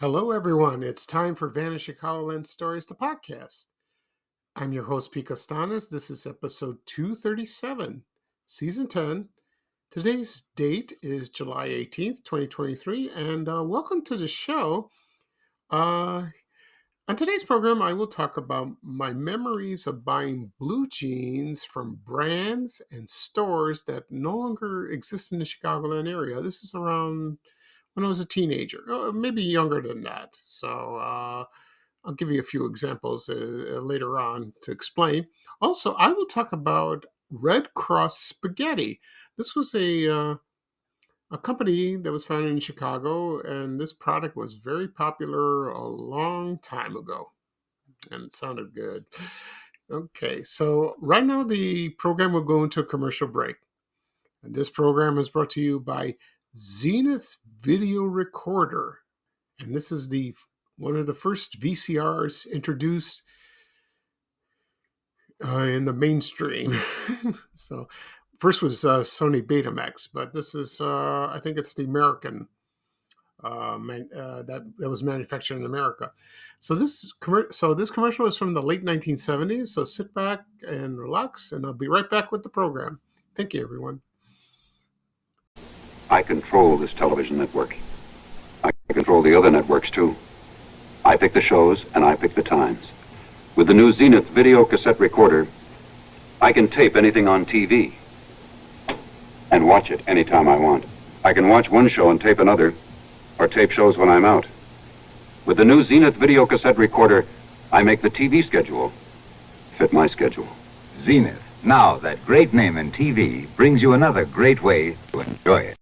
Hello, everyone. It's time for Vanish Chicagoland Stories, the podcast. I'm your host, Pete Costanas. This is episode 237, season 10. Today's date is July 18th, 2023, and welcome to the show. Uh, on today's program, I will talk about my memories of buying blue jeans from brands and stores that no longer exist in the Chicagoland area. This is around when I was a teenager, maybe younger than that. So I'll give you a few examples later on to explain. Also, I will talk about Red Cross Spaghetti. This was a company that was founded in Chicago, and this product was very popular a long time ago, and it sounded good. Okay, so right now the program will go into a commercial break. And this program is brought to you by Zenith Video Recorder. And this is the one of the first VCRs introduced in the mainstream. So first was Sony Betamax, but this is I think it's the American that was manufactured in America. So this commercial is from the late 1970s. So sit back and relax, and I'll be right back with the program. Thank you, everyone. I control this television network. I control the other networks too. I pick the shows and I pick the times. With the new Zenith video cassette recorder, I can tape anything on TV and watch it anytime I want. I can watch one show and tape another, or tape shows when I'm out. With the new Zenith video cassette recorder, I make the TV schedule fit my schedule. Zenith, now that great name in TV, brings you another great way to enjoy it.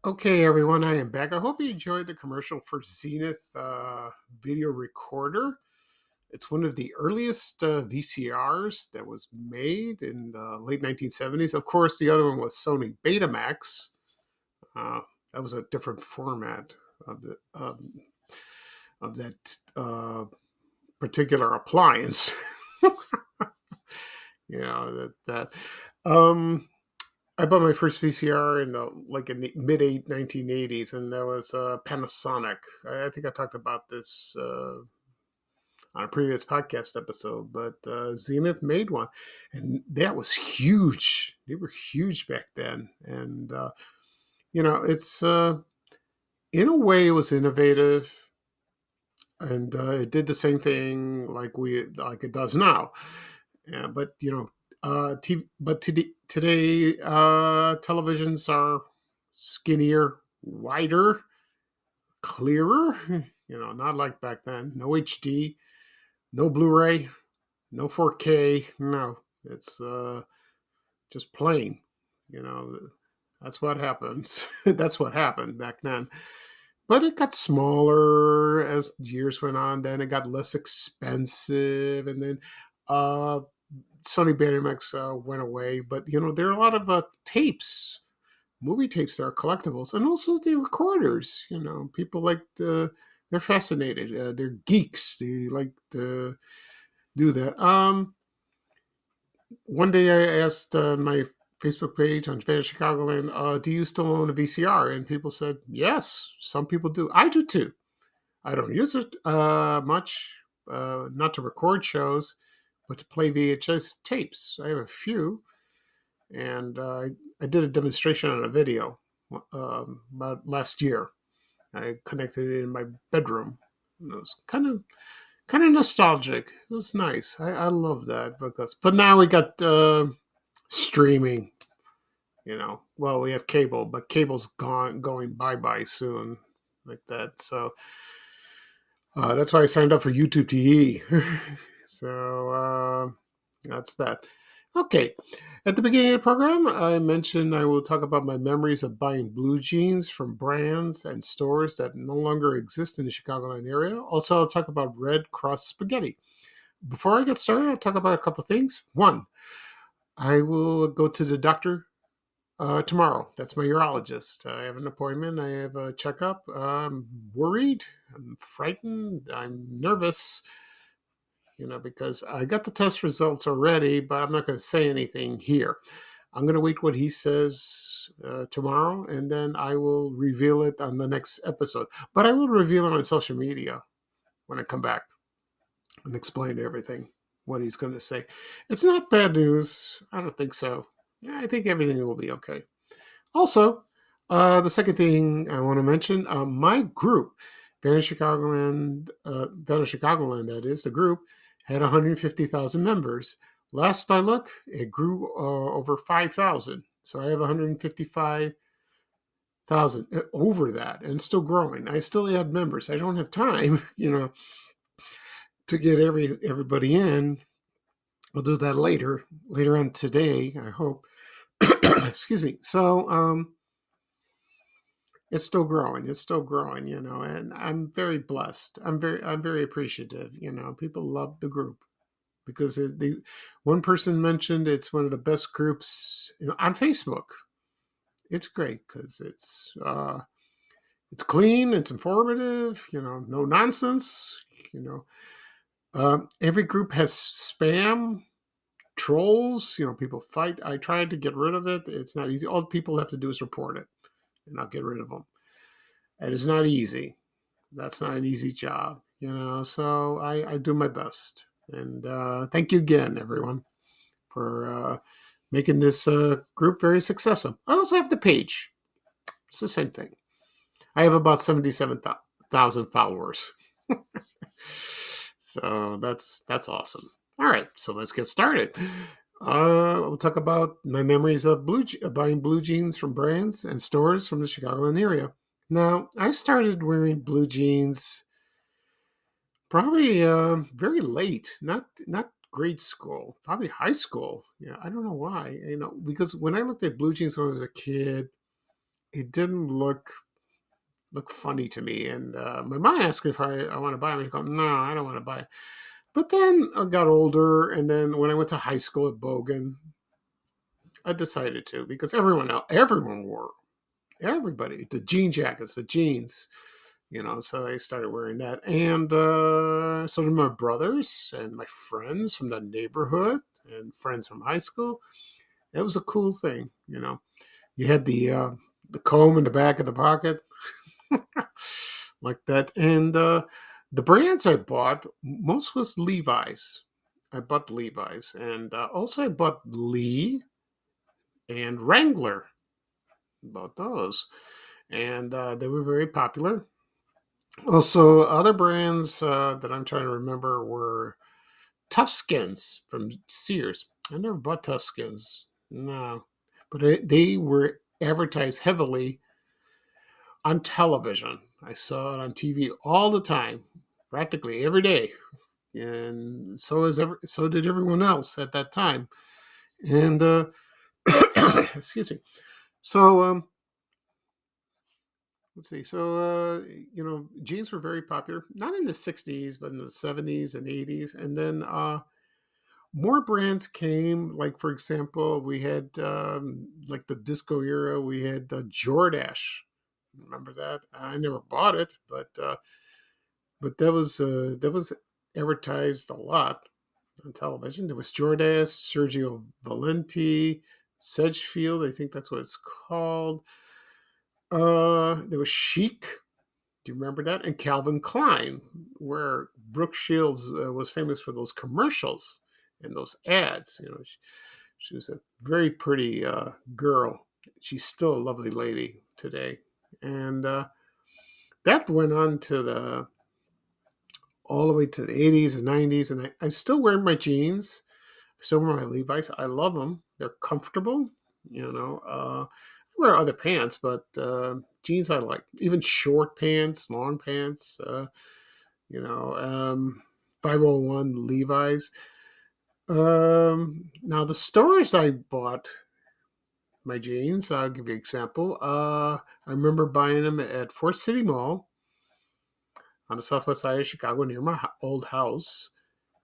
Okay, everyone, I am back. I hope you enjoyed the commercial for Zenith video recorder. It's one of the earliest VCRs that was made in the late 1970s. Of course, the other one was Sony Betamax. That was a different format of that particular appliance. I bought my first VCR in the mid 1980s, and that was Panasonic. I think I talked about this on a previous podcast episode, but Zenith made one, and that was huge. They were huge back then, and it's in a way it was innovative, and it did the same thing like it does now. Yeah, but today televisions are skinnier, wider, clearer. Not like back then. No HD, no Blu-ray, no 4K. No, it's just plain. That's what happens. That's what happened back then. But it got smaller as years went on. Then it got less expensive, and then Sony Betamax went away. But there are a lot of tapes, movie tapes that are collectibles, and also the recorders. People like they're fascinated. They're geeks. They like to do that. One day I asked my Facebook page on Vanish Chicagoland, do you still own a VCR? And people said, yes, some people do. I do too. I don't use it much, not to record shows, but to play VHS tapes. I have a few, and I did a demonstration on a video about last year. I connected it in my bedroom. And it was kind of nostalgic. It was nice. I love that but now we got streaming. Well, we have cable, but cable's going bye soon, like that. So that's why I signed up for YouTube TV. So that's that. Okay. At the beginning of the program, I mentioned I will talk about my memories of buying blue jeans from brands and stores that no longer exist in the Chicagoland area. Also, I'll talk about Red Cross Spaghetti. Before I get started, I'll talk about a couple of things. One, I will go to the doctor tomorrow. That's my urologist. I have an appointment. I have a checkup. I'm worried. I'm frightened. I'm nervous. Because I got the test results already, but I'm not going to say anything here. I'm going to wait what he says tomorrow, and then I will reveal it on the next episode. But I will reveal it on social media when I come back and explain everything, what he's going to say. It's not bad news. I don't think so. Yeah, I think everything will be okay. Also, the second thing I want to mention, my group, Chicagoland, that is, the group, had 150,000 members. Last I looked, it grew over 5,000. So I have 155,000 over that, and still growing. I still add members. I don't have time, to get everybody in. I'll do that later on today, I hope. Excuse me. So, it's still growing. It's still growing, and I'm very blessed. I'm very appreciative. People love the group because one person mentioned it's one of the best groups on Facebook. It's great because it's clean, it's informative, no nonsense. Every group has spam, trolls. People fight. I tried to get rid of it. It's not easy. All people have to do is report it, and I'll get rid of them. It is not easy. That's not an easy job, So I do my best, and thank you again, everyone, for making this group very successful. I also have the page. It's the same thing. I have about 77,000 followers, so that's awesome. All right, so let's get started. We'll talk about my memories of buying blue jeans from brands and stores from the Chicagoland area. Now, I started wearing blue jeans probably very late, not grade school, probably high school. Yeah, I don't know why. Because when I looked at blue jeans when I was a kid, it didn't look funny to me. And my mom asked me if I want to buy them. I go, no, I don't want to buy it. But then I got older, and then when I went to high school at Bogan, I decided to because everyone wore, everybody, the jean jackets, the jeans. So I started wearing that. And so did my brothers and my friends from the neighborhood and friends from high school. It was a cool thing, You had the comb in the back of the pocket, like that. And the brands I bought, most was Levi's. I bought Levi's. And also I bought Lee and Wrangler. Bought those. And they were very popular. Also, other brands that I'm trying to remember were Tough Skins from Sears. I never bought Tough Skins. No. But they were advertised heavily on television. I saw it on TV all the time, practically every day. And so did everyone else at that time. And excuse me. So let's see. So, jeans were very popular, not in the 60s, but in the 70s and 80s. And then more brands came. Like, for example, we had, like the disco era, we had the Jordache. Remember that? I never bought it, but that was advertised a lot on television. There was Jordache, Sergio Valenti, Sedgefield. I think that's what it's called. There was Chic. Do you remember that? And Calvin Klein, where Brooke Shields was famous for those commercials and those ads. She was a very pretty girl. She's still a lovely lady today. And that went on to all the way to the 80s and 90s. And I still wear my jeans. I still wear my Levi's. I love them. They're comfortable. I wear other pants, but jeans I like. Even short pants, long pants. 501 Levi's. Now the stores I bought my jeans, I'll give you an example. I remember buying them at Fort City Mall on the southwest side of Chicago near my old house.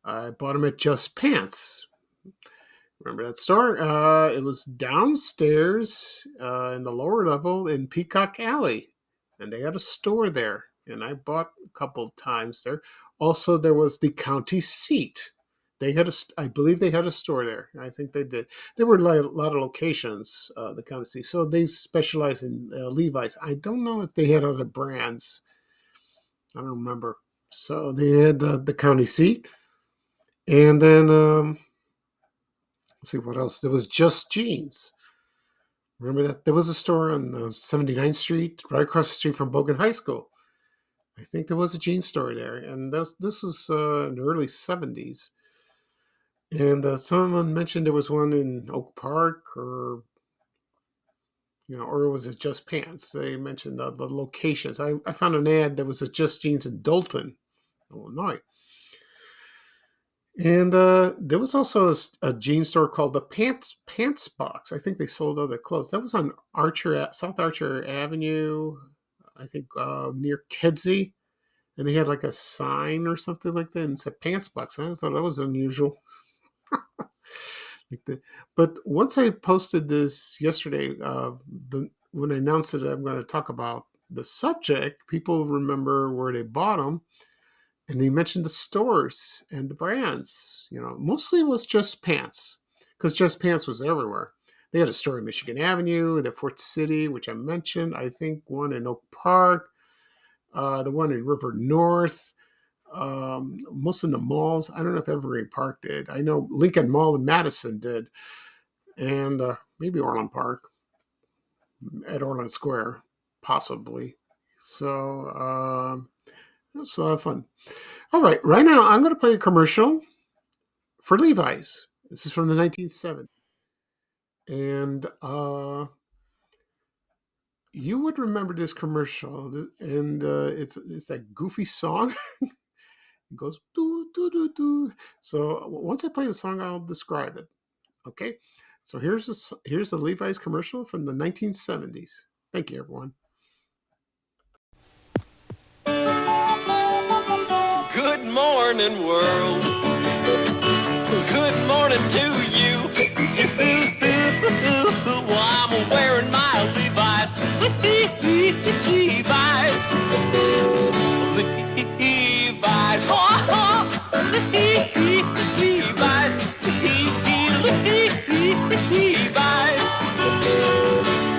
I bought them at Just Pants. Remember that store? It was downstairs in the lower level in Peacock Alley. And they had a store there. And I bought a couple of times there. Also, there was the county seat. They had I believe they had a store there. I think they did. There were like a lot of locations, the county seat. So they specialize in Levi's. I don't know if they had other brands. I don't remember. So they had the county seat, and then let's see what else. There was Just Jeans. Remember that there was a store on 79th Street, right across the street from Bogan High School. I think there was a jeans store there, and this was in the early '70s. And someone mentioned there was one in Oak Park, or or was it Just Pants? They mentioned the locations. I found an ad that was at Just Jeans in Dalton, Illinois. And there was also a jean store called the Pants Box. I think they sold other clothes. That was on South Archer Avenue, I think near Kedzie. And they had like a sign or something like that, and it said Pants Box. I thought that was unusual. But once I posted this yesterday, when I announced that I'm going to talk about the subject, people remember where they bought them, and they mentioned the stores and the brands. Mostly it was Just Pants, because Just Pants was everywhere. They had a store in Michigan Avenue, the Fort City, which I mentioned. I think one in Oak Park, the one in River North. Most of the malls. I don't know if Evergreen Park did. I know Lincoln Mall in Madison did, and maybe Orland Park at Orland Square, possibly. So it's a lot of fun. All right, right now I'm going to play a commercial for Levi's. This is from the 1970s, and you would remember this commercial, and it's a goofy song. It goes do do do do. So once I play the song, I'll describe it. Okay. So here's the Levi's commercial from the 1970s. Thank you, everyone. Good morning, world. Good morning to you. Well, I'm wearing my Levi's. Levi's. Levi's. Levi's.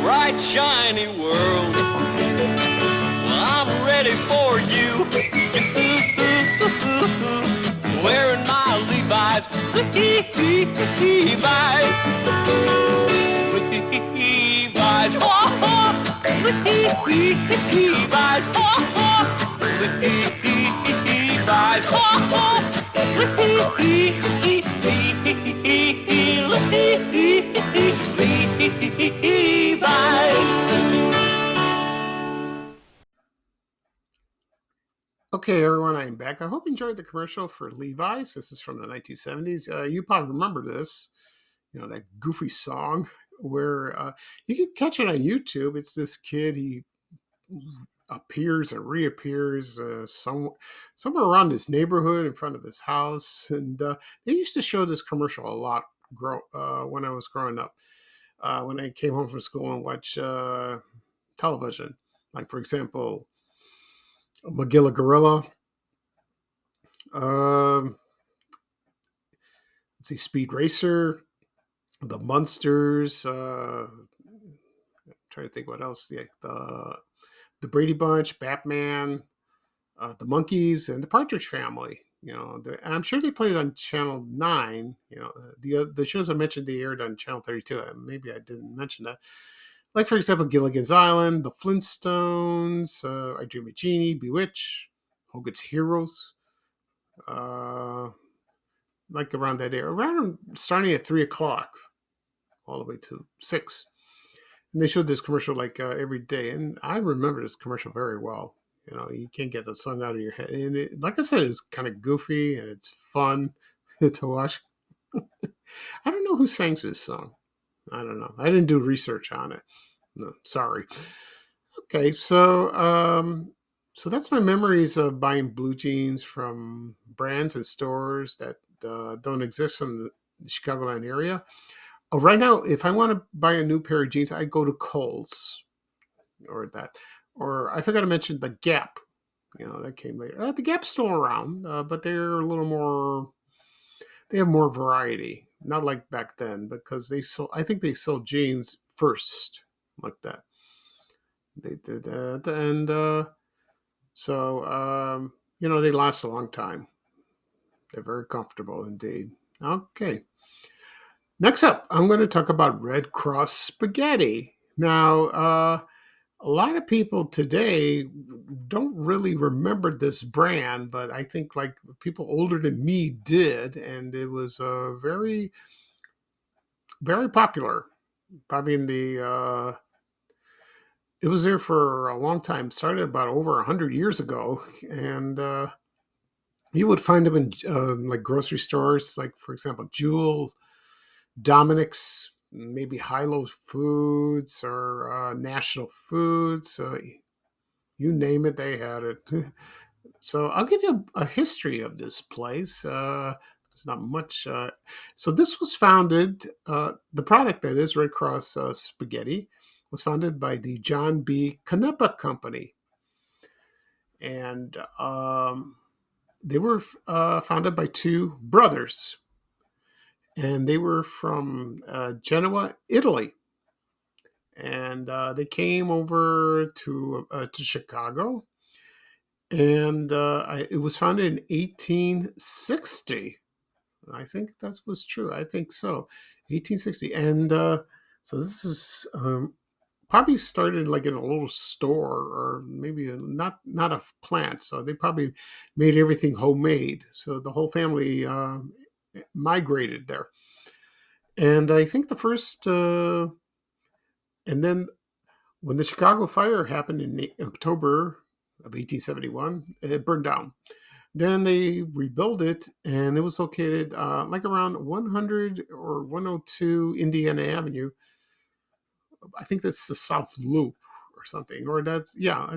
Bright, shiny world. Well, I'm ready for you. Wearing my Levi's. Levi's. Levi's. Okay, everyone, I'm back. I hope you enjoyed the commercial for Levi's. This is from the 1970s. You probably remember this, that goofy song where you can catch it on YouTube. It's this kid, he appears and reappears somewhere around his neighborhood in front of his house. And they used to show this commercial a lot when I was growing up. When I came home from school and watched television. Like, for example, Magilla Gorilla. Let's see, Speed Racer, The Munsters. I'm trying to think what else. Yeah, the Brady Bunch, Batman, the Monkees, and the Partridge Family. I'm sure they played on Channel 9. The shows I mentioned, they aired on Channel 32. Maybe I didn't mention that. Like, for example, Gilligan's Island, The Flintstones, I Dream of Jeannie, Bewitched, Hogan's Heroes. Like around that area, around starting at 3 o'clock, all the way to 6. And they showed this commercial like every day. And I remember this commercial very well. You can't get the song out of your head. And like I said, it's kind of goofy and it's fun to watch. I don't know who sang this song. I don't know. I didn't do research on it. No, sorry. Okay, so that's my memories of buying blue jeans from brands and stores that don't exist in the Chicagoland area. Oh, right now, if I want to buy a new pair of jeans, I go to Kohl's or that. Or I forgot to mention the Gap. That came later. The Gap's still around, but they're a little more. They have more variety, not like back then, because I think they sold jeans first, like that. They did that, and so they last a long time. They're very comfortable indeed. Okay. Next up, I'm going to talk about Red Cross spaghetti. Now, a lot of people today don't really remember this brand, but I think like people older than me did, and it was very, very popular. I mean, it was there for a long time. Started about over 100 years ago, and you would find them in like grocery stores, like for example, Jewel, Dominic's, maybe Hilo Foods or National Foods. You name it, they had it. So I'll give you a history of this place. There's not much. So this was founded, the product that is Red Cross Spaghetti was founded by the John B. Canepa Company. And they were founded by two brothers. And they were from Genoa, Italy. And they came over to Chicago, and it was founded in 1860. I think that was true. I think so, 1860. And so this is probably started like in a little store, or maybe not a plant. So they probably made everything homemade. So the whole family migrated there, and I think the first. And then when the Chicago fire happened in October of 1871, it burned down. Then they rebuilt it, and it was located like around 100 or 102 Indiana Avenue. I think that's the South Loop or something, or I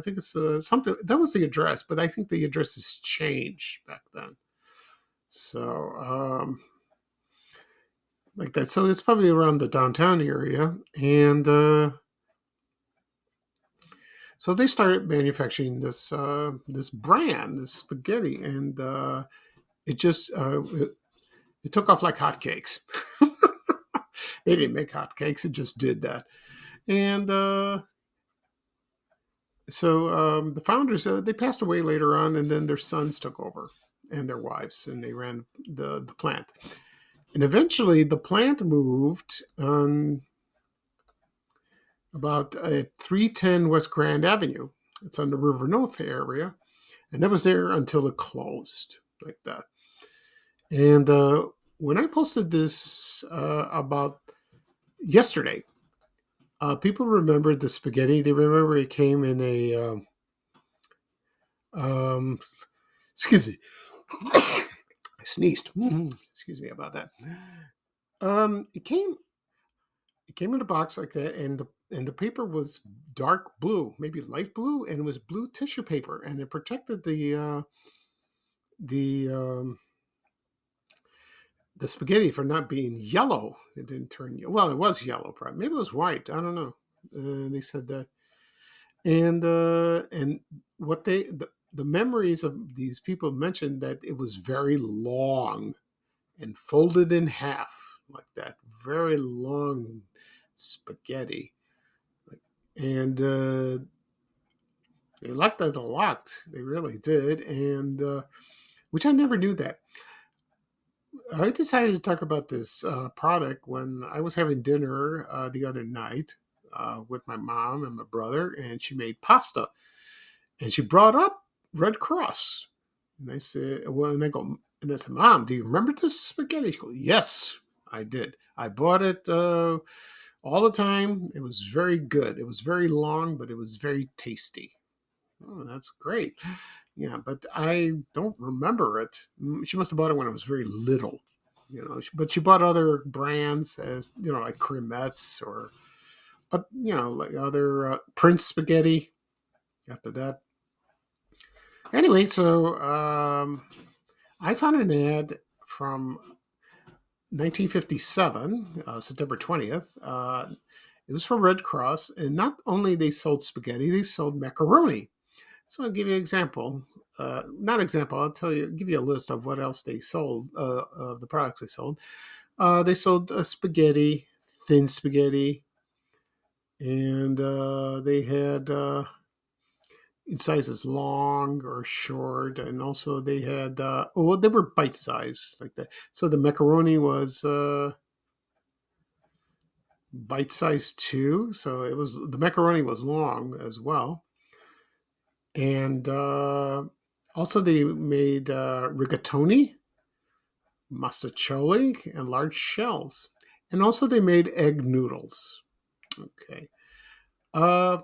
think it's something. That was the address, but I think the address has changed back then. So, like that. So it's probably around the downtown area, and so they started manufacturing this brand, this spaghetti, and it just it took off like hotcakes. They didn't make hotcakes; it just did that. And so the founders they passed away later on, and then their sons took over, and their wives, and they ran the plant. And eventually, the plant moved on about at 310 West Grand Avenue. It's on the River North area. And that was there until it closed, like that. And when I posted this about yesterday, people remembered the spaghetti. They remember it came in a, excuse me, I sneezed. Excuse me about that. It came in a box like that, and the paper was dark blue, maybe light blue, and it was blue tissue paper, and it protected the spaghetti from not being yellow. It didn't turn yellow. Well, it was yellow, probably. Maybe it was white. I don't know. They said that, and what the memories of these people mentioned that it was very long and folded in half like that, very long spaghetti, and they liked it a lot. They really did, and which I never knew that. I decided to talk about this product when I was having dinner the other night with my mom and my brother, and she made pasta, and she brought up Red Cross, and I said, "Well," and I said, "Mom, do you remember this spaghetti?" She goes, "Yes, I did. I bought it all the time. It was very good. It was very long, but it was very tasty." Oh, that's great. Yeah, but I don't remember it. She must have bought it when I was very little, But she bought other brands, as like cremettes or, like other Prince spaghetti. After that, anyway, so I found an ad from 1957, September 20th. It was for Red Cross, and not only they sold spaghetti, they sold macaroni. So I'll give you an example. Not example. I'll give you a list of what else they sold. Of the products they sold. They sold spaghetti, thin spaghetti, and they had in sizes long or short, and also they had they were bite sized like that. So the macaroni was bite sized too. So the macaroni was long as well, and also they made rigatoni, mustacholi, and large shells, and also they made egg noodles. Okay. Uh,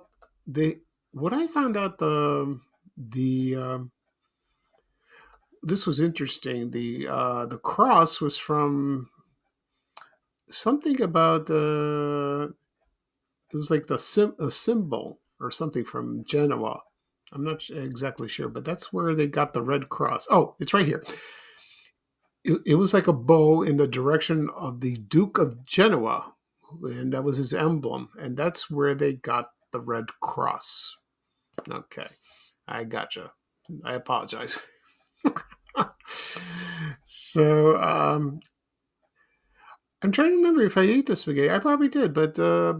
they what I found out the this was interesting. The cross was from something about it was like a symbol or something from Genoa. I'm not exactly sure, but that's where they got the red cross. Oh, it's right here. It was like a bow in the direction of the Duke of Genoa, and that was his emblem, and that's where they got the red cross. Okay, I gotcha. I apologize. So I'm trying to remember if I ate the spaghetti. I probably did, but a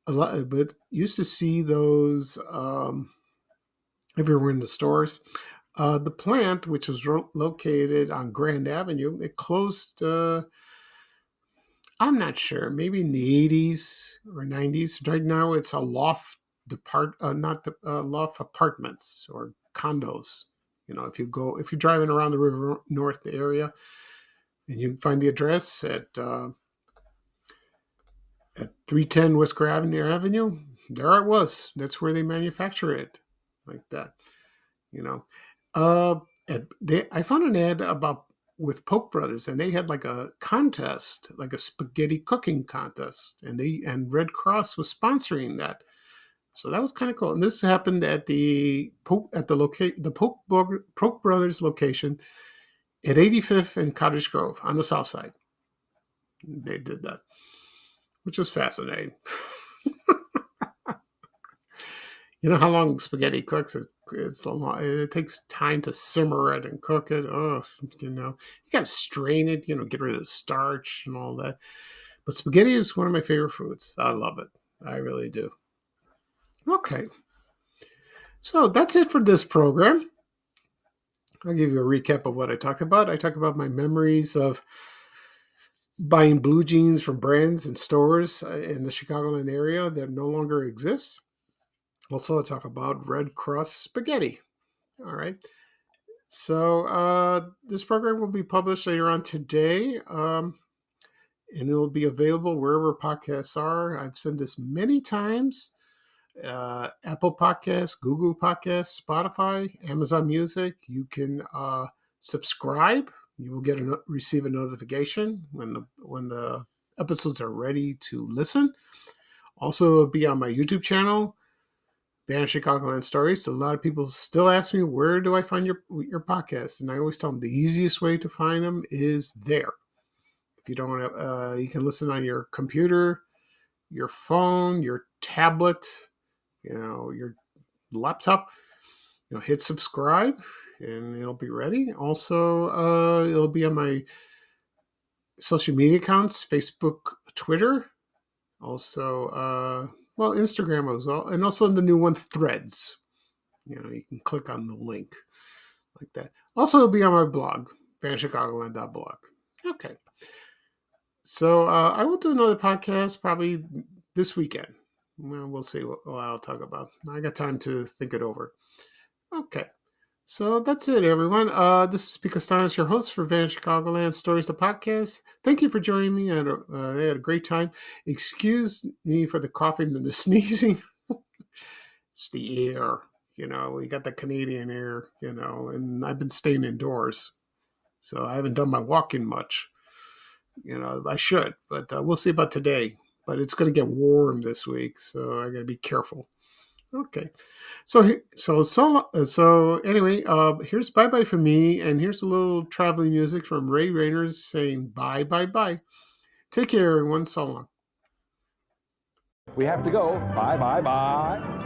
lot. But used to see those everywhere in the stores. The plant, which was located on Grand Avenue, it closed. I'm not sure. Maybe in the 80s or 90s. Right now, it's a not loft apartments or condos. If you're driving around the River North area, and you find the address at 310 West Gravener Avenue, there it was. That's where they manufacture it, like that. You know, uh, I found an ad about with Polk Brothers, and they had like a contest, like a spaghetti cooking contest, and Red Cross was sponsoring that. So that was kind of cool. And this happened at the Polk Brothers location at 85th and Cottage Grove on the south side. They did that, which was fascinating. You know how long spaghetti cooks? It's a lot. It takes time to simmer it and cook it. Oh, you got to strain it. Get rid of the starch and all that. But spaghetti is one of my favorite foods. I love it. I really do. Okay, so that's it for this program. I'll give you a recap of what I talked about. I talked about my memories of buying blue jeans from brands and stores in the Chicagoland area that no longer exist. Also, I talk about Red Cross spaghetti. All right. So this program will be published later on today, and it will be available wherever podcasts are. I've said this many times. Apple Podcasts, Google Podcasts, Spotify, Amazon Music. You can subscribe. You will receive a notification when the episodes are ready to listen. Also, it'll be on my YouTube channel, Van Chicagoland Stories. So a lot of people still ask me, where do I find your podcast? And I always tell them the easiest way to find them is there. If you don't have, you can listen on your computer, your phone, your tablet, your laptop. Hit subscribe, and it'll be ready. Also, it'll be on my social media accounts: Facebook, Twitter, also, Instagram as well, and also the new one, Threads. You can click on the link like that. Also, it'll be on my blog, vanchicagoland.blog. Okay. So I will do another podcast probably this weekend. Well, we'll see what I'll talk about. I got time to think it over. Okay. So that's it, everyone. This is Pico Stanis, your host for Van Chicagoland Stories, the podcast. Thank you for joining me. I had a great time. Excuse me for the coughing and the sneezing. It's the air. We got the Canadian air, and I've been staying indoors. So I haven't done my walking much. I should, but we'll see about today. But it's going to get warm this week, so I got to be careful. Okay. So anyway, here's bye-bye from me, and here's a little traveling music from Ray Rayners saying bye, bye, bye. Take care, everyone. So long. We have to go. Bye, bye, bye.